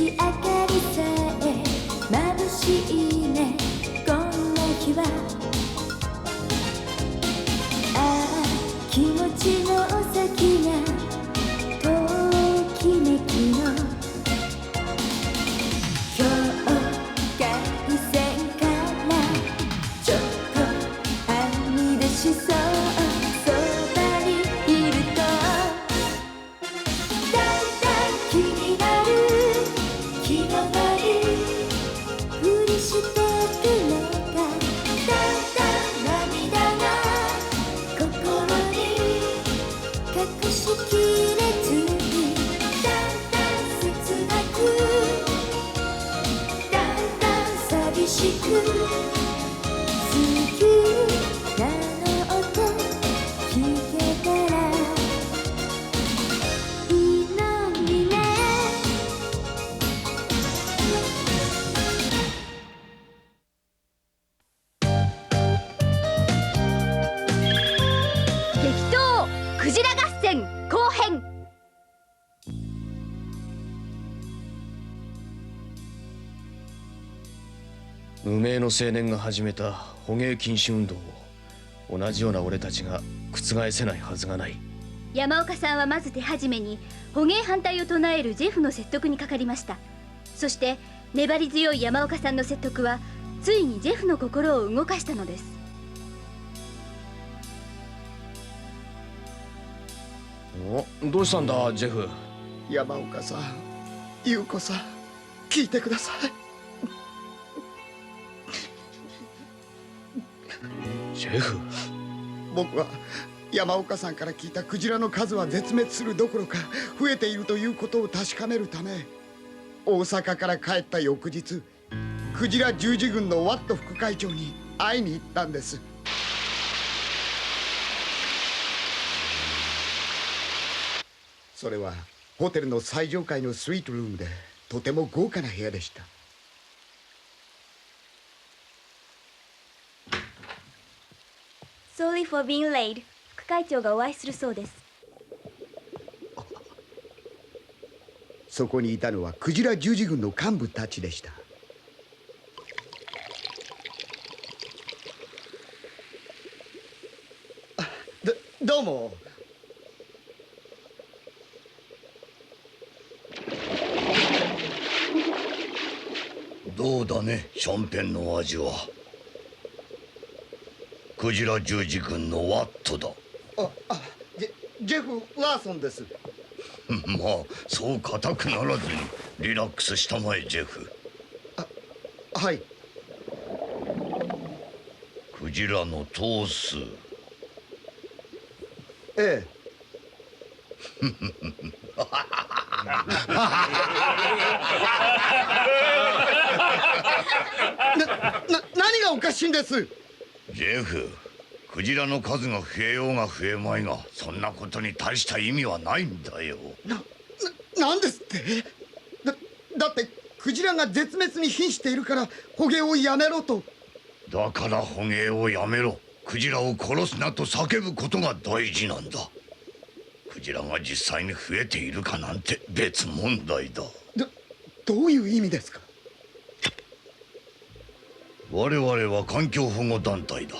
月明かりさえ眩しいねこんな日は。ああ気持ちの先がときめきの境界線からちょっとはみ出しそう。そばにいるとだんだん気になる気のないふりしてるのか。だんだん涙が心に隠しきれずにだんだん切なくだんだん寂しく好きなの音聞けたらいいのにね。激闘クジラ合戦後編。無名の青年が始めた捕鯨禁止運動を同じような俺たちが覆せないはずがない。山岡さんはまず手始めに捕鯨反対を唱えるジェフの説得にかかりました。そして粘り強い山岡さんの説得はついにジェフの心を動かしたのです。お、どうしたんだジェフ。山岡さん、優子さん、聞いてください。ジェフ。僕は山岡さんから聞いたクジラの数は絶滅するどころか増えているということを確かめるため大阪から帰った翌日クジラ十字軍のワット副会長に会いに行ったんです。それはホテルの最上階のスイートルームでとても豪華な部屋でした。Sorry for being late。副会長がお会いするそうです。そこにいたのはクジラ十字軍の幹部たちでした。どうも。どうだね、シャンペンの味は。クジラ十字軍のワットだ。ジェフ・ラーソンです。まあそう固くならずにリラックスしたまえジェフ。はい。クジラの頭数。ええ。何がおかしいんです。ジェフ、クジラの数が増えようが増えまいがそんなことに大した意味はないんだよ。なんですって。だってクジラが絶滅に瀕しているから捕鯨をやめろと。だから捕鯨をやめろ、クジラを殺すなと叫ぶことが大事なんだ。クジラが実際に増えているかなんて別問題だ。どういう意味ですか。我々は環境保護団体だ。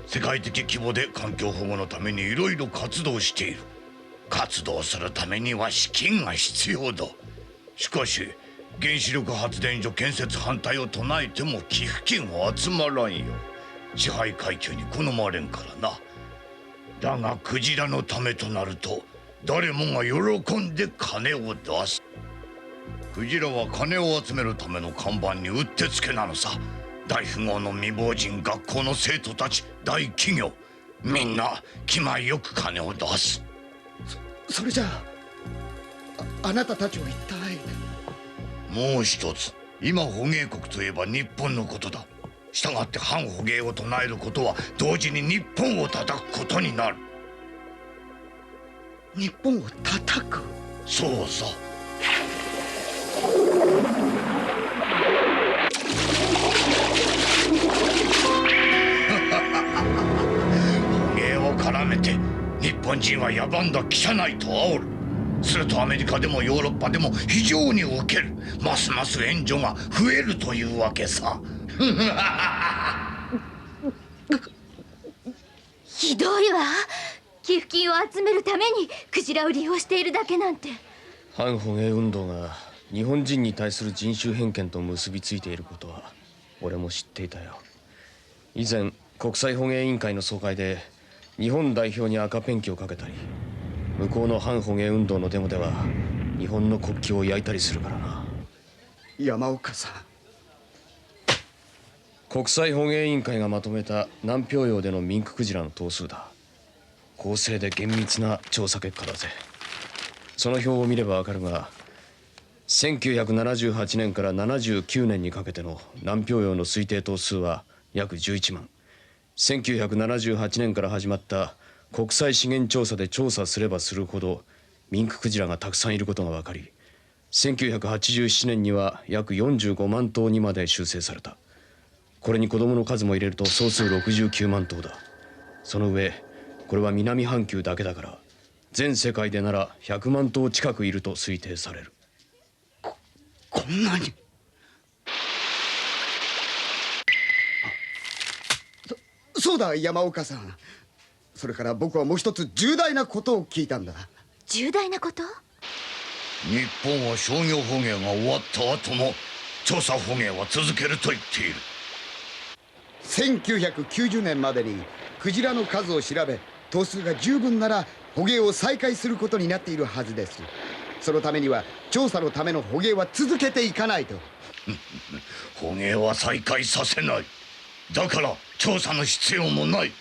世界的規模で環境保護のためにいろいろ活動している。活動するためには資金が必要だ。しかし原子力発電所建設反対を唱えても寄付金は集まらんよ。支配階級に好まれんからな。だがクジラのためとなると誰もが喜んで金を出す。クジラは金を集めるための看板にうってつけなのさ。大富豪の未亡人、学校の生徒たち、大企業、みんな気前よく金を出す。それじゃあなたたちは一体。もう一つ、今捕鯨国といえば日本のことだ。したがって反捕鯨を唱えることは同時に日本を叩くことになる。日本を叩く。そうさ。捕鯨を絡めて日本人は野蛮だ、汚いと煽る。すするとアメリカでもヨーロッパでも非常に受ける。ますます援助が増えるというわけさ。ひどいわ。寄付金を集めるためにクジラを利用しているだけなんて。反捕鯨運動が日本人に対する人種偏見と結びついていることは俺も知っていたよ。以前国際捕鯨委員会の総会で日本代表に赤ペンキをかけたり、向こうの反捕鯨運動のデモでは日本の国旗を焼いたりするからな。山岡さん、国際捕鯨委員会がまとめた南氷洋でのミンククジラの頭数だ。公正で厳密な調査結果だぜ。その表を見ればわかるが、1978年から79年にかけての南氷洋の推定頭数は約11万。1978年から始まった国際資源調査で調査すればするほどミンククジラがたくさんいることが分かり、1987年には約45万頭にまで修正された。これに子供の数も入れると総数69万頭だ。その上これは南半球だけだから、全世界でなら100万頭近くいると推定される。こんなに。そうだ山岡さん、それから僕はもう一つ重大なことを聞いたんだ。重大なこと？日本は商業捕鯨が終わった後も調査捕鯨は続けると言っている。1990年までにクジラの数を調べ、頭数が十分なら捕鯨を再開することになっているはずです。そのためには調査のための捕鯨は続けていかないと。捕鯨は再開させない。だから調査の必要もない。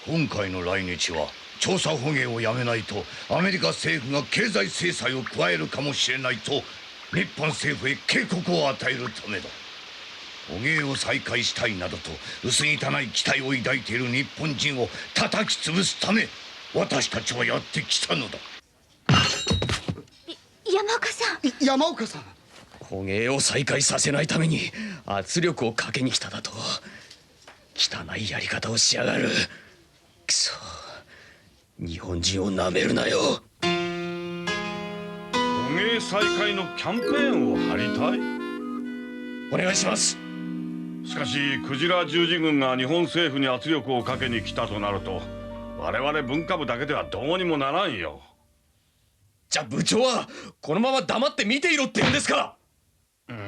今回の来日は調査捕鯨をやめないとアメリカ政府が経済制裁を加えるかもしれないと日本政府へ警告を与えるためだ。捕鯨を再開したいなどと薄汚い期待を抱いている日本人を叩き潰すため私たちはやってきたのだ。山岡さん。山岡さん、捕鯨を再開させないために圧力をかけに来ただと。汚いやり方をしやがる。くそ、日本人をなめるなよ。捕鯨再開のキャンペーンを張りたい？お願いします。しかしクジラ十字軍が日本政府に圧力をかけに来たとなると我々文化部だけではどうにもならんよ。じゃあ部長はこのまま黙って見ていろって言うんですか？部長。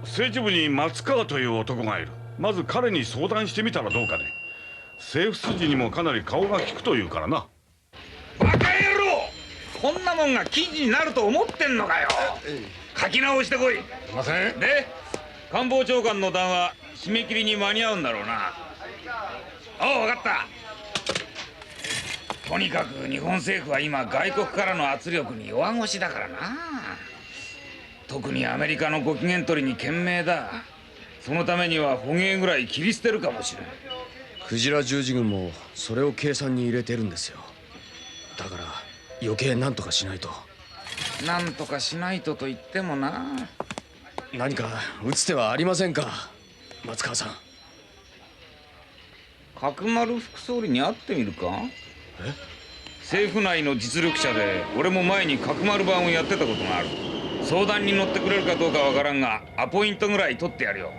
政治部に松川という男がいる。まず彼に相談してみたらどうかね。政府筋にもかなり顔が利くというからな。バカ野郎、こんなもんが記事になると思ってんのかよ。書き直してこい。すいません。で官房長官の談話締め切りに間に合うんだろうな。おう、分かった。とにかく日本政府は今外国からの圧力に弱腰だからな。特にアメリカのご機嫌取りに懸命だ。そのためには捕鯨ぐらい切り捨てるかもしれない。クジラ十字軍もそれを計算に入れてるんですよ。だから余計なんとかしないと。なんとかしないとと言ってもな。何か打つ手はありませんか、松川さん。角丸副総理に会ってみるか？政府内の実力者で俺も前に角丸版をやってたことがある。相談に乗ってくれるかどうかわからんがアポイントぐらい取ってやるよ。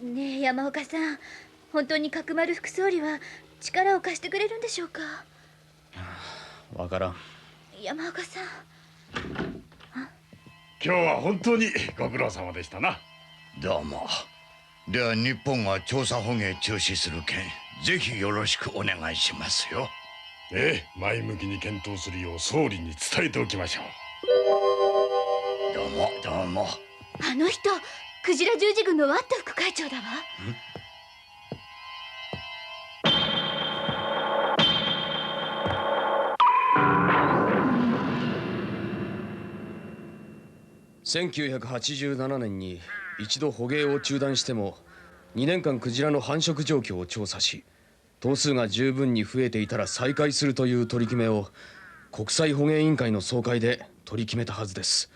ねえ山岡さん、本当に角丸副総理は力を貸してくれるんでしょうか？わからん。山岡さん。今日は本当にご苦労様でしたな。どうも。では日本が調査捕鯨中止する件ぜひよろしくお願いしますよ。前向きに検討するよう総理に伝えておきましょう。どうもどうも。あの人クジラ十字軍のワット副会長だわ。1987年に一度捕鯨を中断しても2年間クジラの繁殖状況を調査し、頭数が十分に増えていたら再開するという取り決めを国際捕鯨委員会の総会で取り決めたはずです。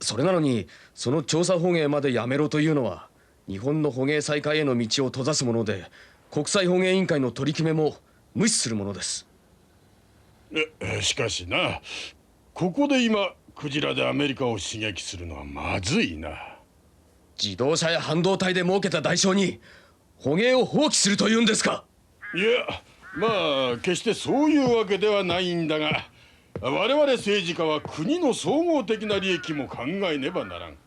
それなのにその調査捕鯨までやめろというのは日本の捕鯨再開への道を閉ざすもので、国際捕鯨委員会の取り決めも無視するものです。しかしな、ここで今クジラでアメリカを刺激するのはまずいな。自動車や半導体で儲けた代償に捕鯨を放棄するというんですか。いや、まあ決してそういうわけではないんだが、我々政治家は国の総合的な利益も考えねばならん。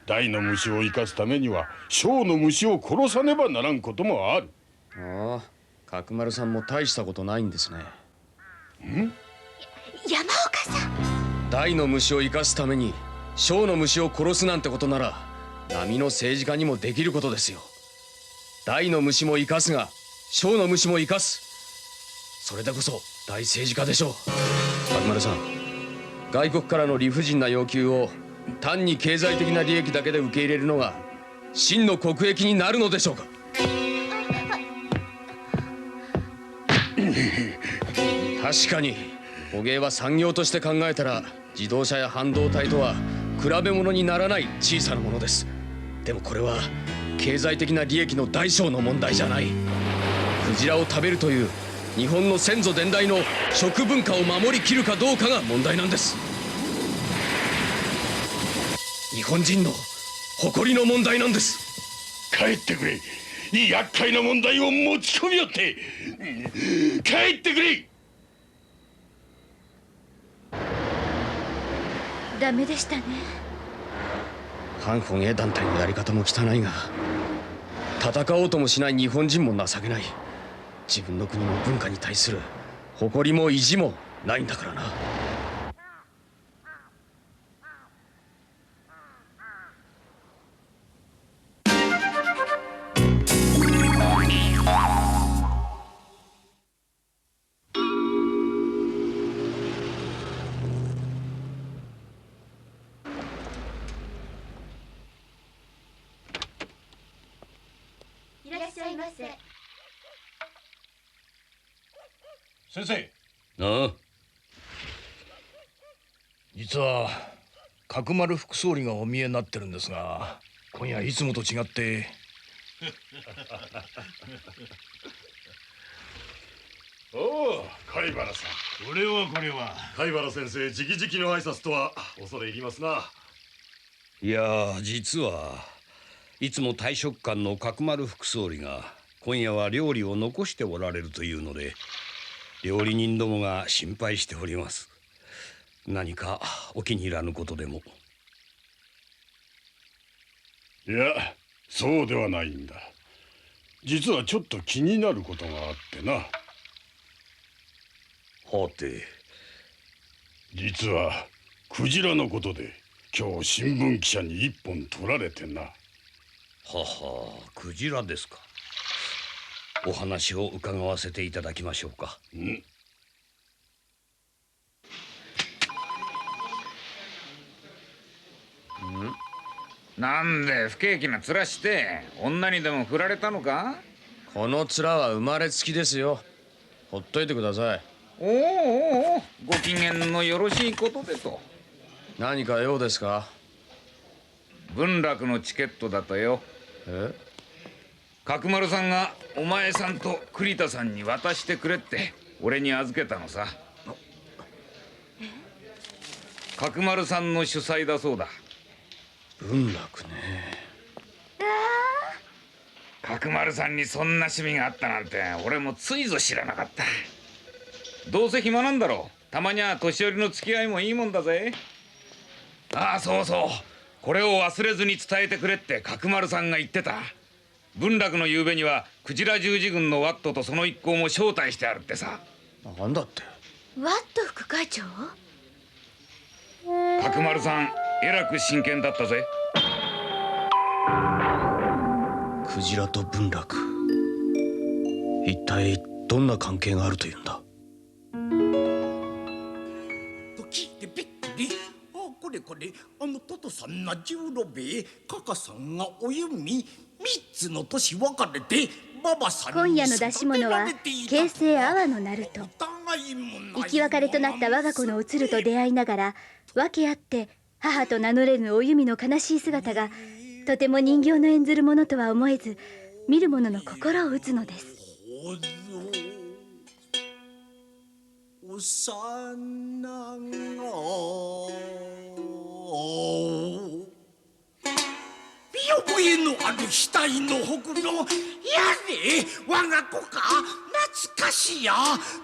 大の虫を生かすためには小の虫を殺さねばならんこともある。ああ、角丸さんも大したことないんですね。山岡さん、大の虫を生かすために小の虫を殺すなんてことなら並の政治家にもできることですよ。大の虫も生かすが小の虫も生かす、それでこそ大政治家でしょう。角丸さん、外国からの理不尽な要求を単に経済的な利益だけで受け入れるのが真の国益になるのでしょうか。確かに捕鯨は産業として考えたら自動車や半導体とは比べ物にならない小さなものです。でもこれは経済的な利益の大小の問題じゃない。クジラを食べるという日本の先祖伝来の食文化を守りきるかどうかが問題なんです。日本人の誇りの問題なんです。帰ってくれ。厄介な問題を持ち込みよって。帰ってくれ。ダメでしたね。反捕鯨団体のやり方も汚いが、戦おうともしない日本人も情けない。自分の国の文化に対する誇りも意地もないんだからな。いらっしゃいませ。先生。ああ、実は角丸副総理がお見えになってるんですが、今夜いつもと違っておお、貝原さん。これは貝原先生直々の挨拶とは恐れ入りますな。いや実はいつも大食漢の角丸副総理が今夜は料理を残しておられるというので、料理人どもが心配しております。何かお気に入らぬことでも。いや、そうではないんだ。実はちょっと気になることがあってな。はて。実はクジラのことで今日新聞記者に一本取られてな。はは、クジラですか。お話を伺わせていただきましょうか。なんで不景気な面して女にでも振られたのか。この面は生まれつきですよ。ほっといてください。おお、ご機嫌のよろしいことでと。何か用ですか。文楽のチケットだとよ。え？角丸さんがお前さんと栗田さんに渡してくれって俺に預けたのさ。角丸さんの主催だそうだ。文楽ね。角丸さんにそんな趣味があったなんて俺もついぞ知らなかった。どうせ暇なんだろう。たまには年寄りの付き合いもいいもんだぜ。ああ、そうそう、これを忘れずに伝えてくれって角丸さんが言ってた。文楽の夕べにはクジラ十字軍のワットとその一行も招待してあるってさ。なんだって。ワット副会長？角丸さんえらく真剣だったぜ。クジラと文楽、一体どんな関係があるというんだ。と聞いてびっくり。これトトさんが16兵衛、カカさんがお弓、3つの年分かれてババさんに今夜の出し物は京成阿波の鳴門。生き別れとなった我が子のおつると出会いながら分け合って母と名乗れぬお弓の悲しい姿がとても人形の演ずるものとは思えず、見る者の心を打つのです。幼見覚えのある額のほくろ、やれ我が子か懐かしや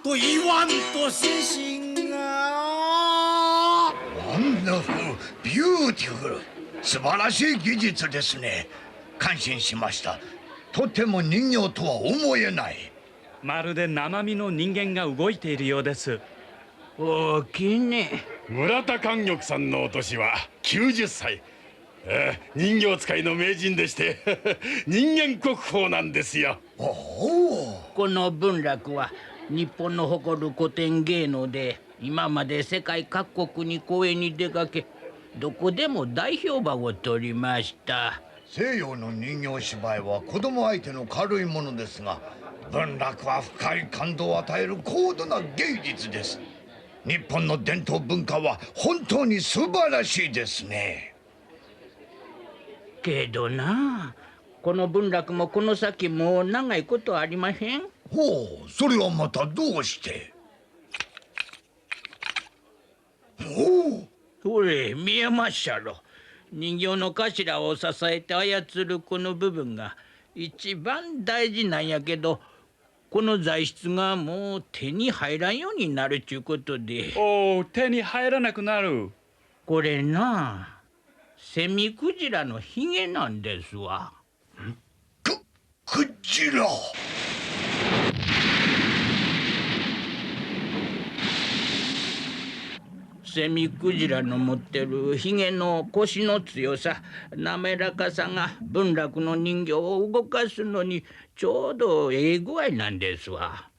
と言わんとせしが。ワンダフル、ビューティフル、素晴らしい技術ですね。感心しました。とても人形とは思えない。まるで生身の人間が動いているようです。大きいね。村田寛玉さんのお年は90歳。人形使いの名人でして人間国宝なんですよ。この文楽は日本の誇る古典芸能で、今まで世界各国に公演に出かけ、どこでも大評判を取りました。西洋の人形芝居は子供相手の軽いものですが、文楽は深い感動を与える高度な芸術です。日本の伝統文化は本当に素晴らしいですね。けどな、この文楽もこの先もう長いことありません。ほう、それはまたどうして？おお、ほれ見えまっしゃろ。人形の頭を支えて操るこの部分が一番大事なんやけど、この材質がもう手に入らんようになるちゅうことで。おお、手に入らなくなる。これな、セミクジラのヒゲなんですわ。クジラ。セミクジラの持ってるヒゲの腰の強さ、滑らかさが文楽の人形を動かすのにちょうどええ具合なんですわ。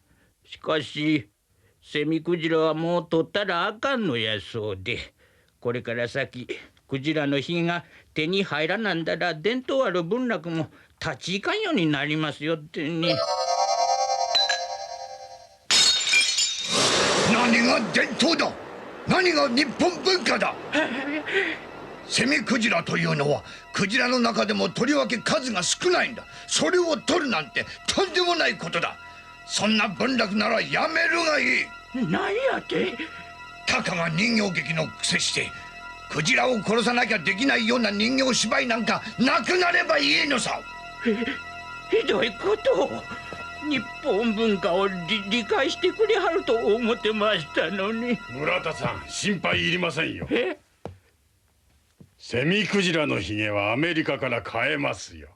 しかしセミクジラはもう取ったらあかんのやそうで、これから先クジラのヒゲが手に入らなんだら伝統ある文楽も立ち行かんようになりますよってね。何が伝統だ、何が日本文化だ。セミクジラというのはクジラの中でもとりわけ数が少ないんだ。それを取るなんてとんでもないことだ。そんな文楽ならやめるがいい。何やて？たかが人形劇のくせしてクジラを殺さなきゃできないような人形芝居なんかなくなればいいのさ。ひどいことを。日本文化を理解してくれはると思ってましたのに。村田さん、心配いりませんよ。セミクジラのヒゲはアメリカから買えますよ。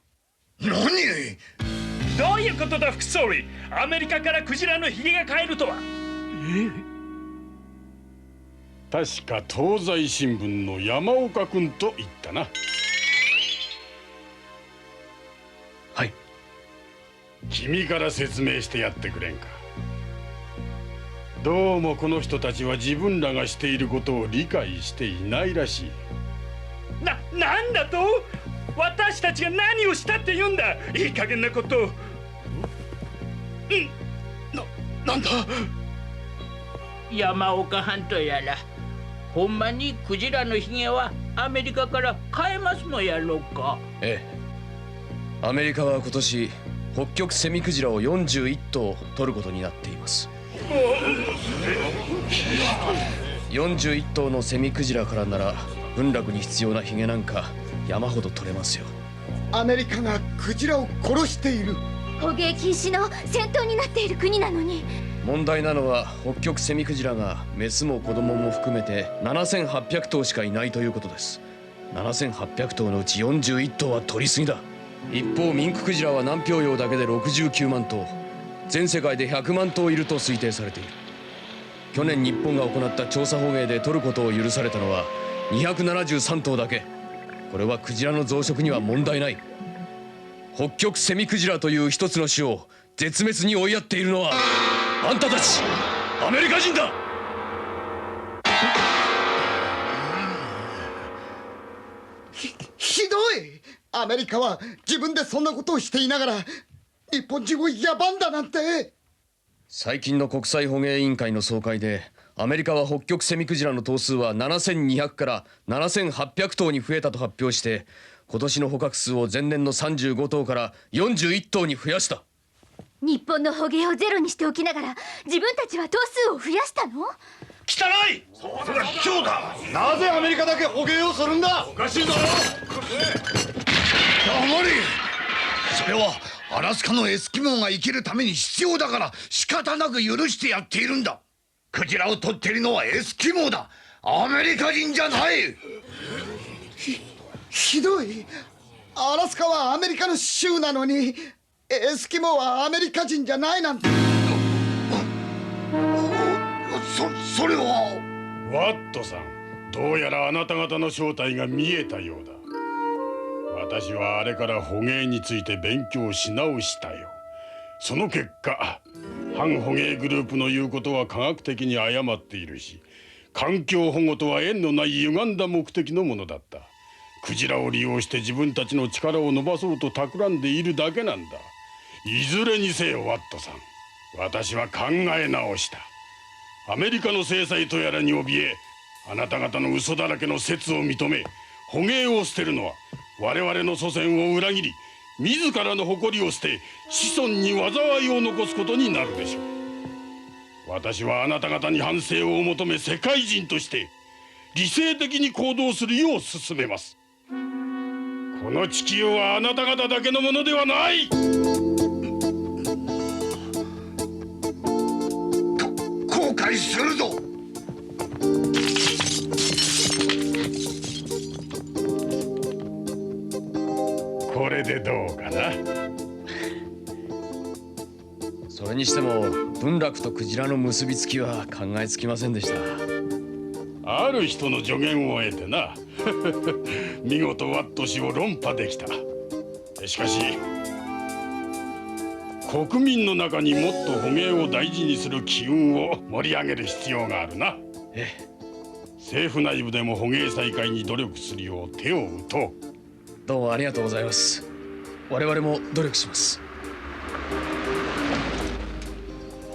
何？どういうことだ副総理。アメリカからクジラのヒゲが買えるとは。確か東西新聞の山岡君と言ったな。はい。君から説明してやってくれんか。どうもこの人たちは自分らがしていることを理解していないらしい。なんだと？私たちが何をしたって言うんだ。いい加減なことを。なんだ？山岡藩とやら、ほんまにクジラのヒゲはアメリカから買えますのやろうか？ええ。アメリカは今年北極セミクジラを41頭取ることになっています。41頭のセミクジラからなら文楽に必要なヒゲなんか山ほど取れますよ。アメリカがクジラを殺している。捕鯨禁止の戦闘になっている国なのに。問題なのは北極セミクジラがメスも子供も含めて7800頭しかいないということです。7800頭のうち41頭は取りすぎだ。一方ミンククジラは南氷洋だけで69万頭、全世界で100万頭いると推定されている。去年日本が行った調査捕鯨で取ることを許されたのは273頭だけ。これはクジラの増殖には問題ない。北極セミクジラという一つの種を絶滅に追いやっているのはあんたたちアメリカ人だ。ひどい。アメリカは自分でそんなことをしていながら日本人を野蛮だなんて。最近の国際捕鯨委員会の総会でアメリカは北極セミクジラの頭数は7200から7800頭に増えたと発表して、今年の捕獲数を前年の35頭から41頭に増やした。日本の捕鯨をゼロにしておきながら自分たちは頭数を増やしたの？汚い。それは卑怯だ。なぜアメリカだけ捕鯨をするんだ。おかしいぞ。黙れ。それはアラスカのエスキモーが生きるために必要だから仕方なく許してやっているんだ。クジラを取っているのはエスキモーだ。アメリカ人じゃない。ひどい。アラスカはアメリカの州なのにエスキモーはアメリカ人じゃないなんて。それはワットさん、どうやらあなた方の正体が見えたようだ。私はあれから捕鯨について勉強し直したよ。その結果、反捕鯨グループの言うことは科学的に誤っているし、環境保護とは縁のない歪んだ目的のものだった。クジラを利用して自分たちの力を伸ばそうと企んでいるだけなんだ。いずれにせよワットさん、私は考え直した。アメリカの制裁とやらに怯え、あなた方の嘘だらけの説を認め、捕鯨を捨てるのは我々の祖先を裏切り、自らの誇りを捨て子孫に災いを残すことになるでしょう。私はあなた方に反省を求め、世界人として理性的に行動するよう勧めます。この地球はあなた方だけのものではない。後悔するぞ。これでどうかな。それにしても文楽とクジラの結びつきは考えつきませんでした。ある人の助言を得てな見事ワット氏を論破できた。しかし国民の中にもっと捕鯨を大事にする機運を盛り上げる必要があるな。政府内部でも捕鯨再開に努力するよう手を打とう。どうもありがとうございます。我々も努力します。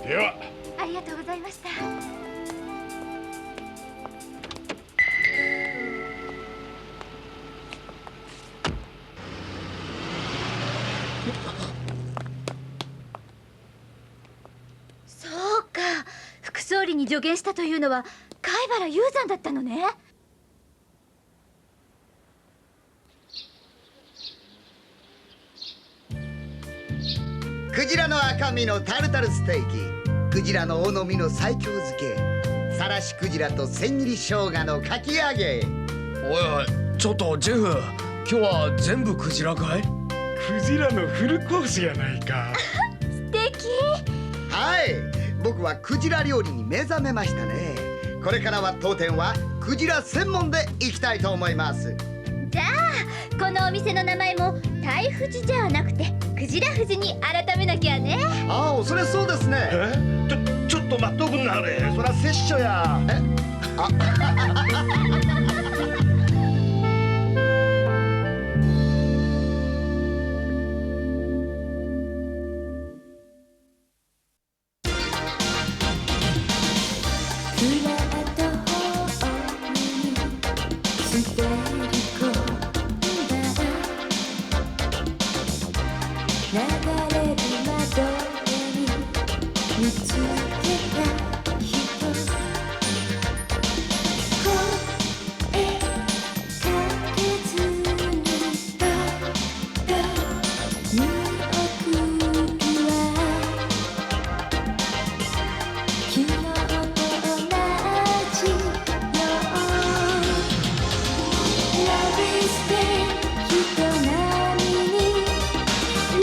では。ありがとうございました。そうか、副総理に助言したというのは貝原雄山だったのね。クジラの赤身のタルタルステーキ、クジラの尾の身の西京漬け、さらしクジラと千切り生姜のかき揚げ。おいおい、ちょっとジェフ、今日は全部クジラかい？クジラのフルコースやないか。素敵。はい、僕はクジラ料理に目覚めましたね。これからは当店はクジラ専門で行きたいと思います。じゃあこのお店の名前も鯛富士じゃなくてクジラ富士に改めなきゃね。ああ、恐れそうですね。ちょっと待っとくんなはれ。そら拙者や。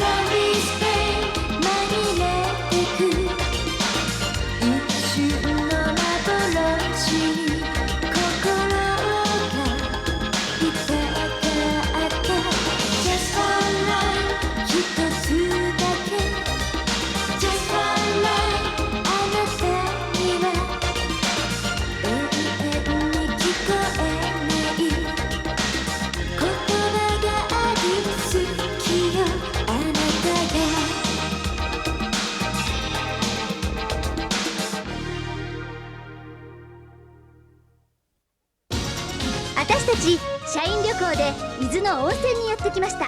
Love is 私たち社員旅行で伊豆の温泉にやってきました。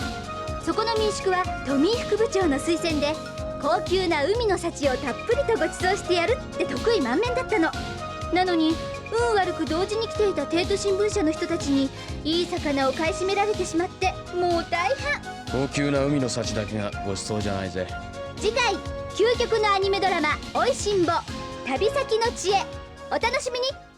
そこの民宿は富井副部長の推薦で、高級な海の幸をたっぷりとご馳走してやるって得意満面だったの。なのに運悪く同時に来ていた帝都新聞社の人たちにいい魚を買い占められてしまって、もう大変。高級な海の幸だけがご馳走じゃないぜ。次回究極のアニメドラマ「おいしんぼ旅先の知恵」、お楽しみに。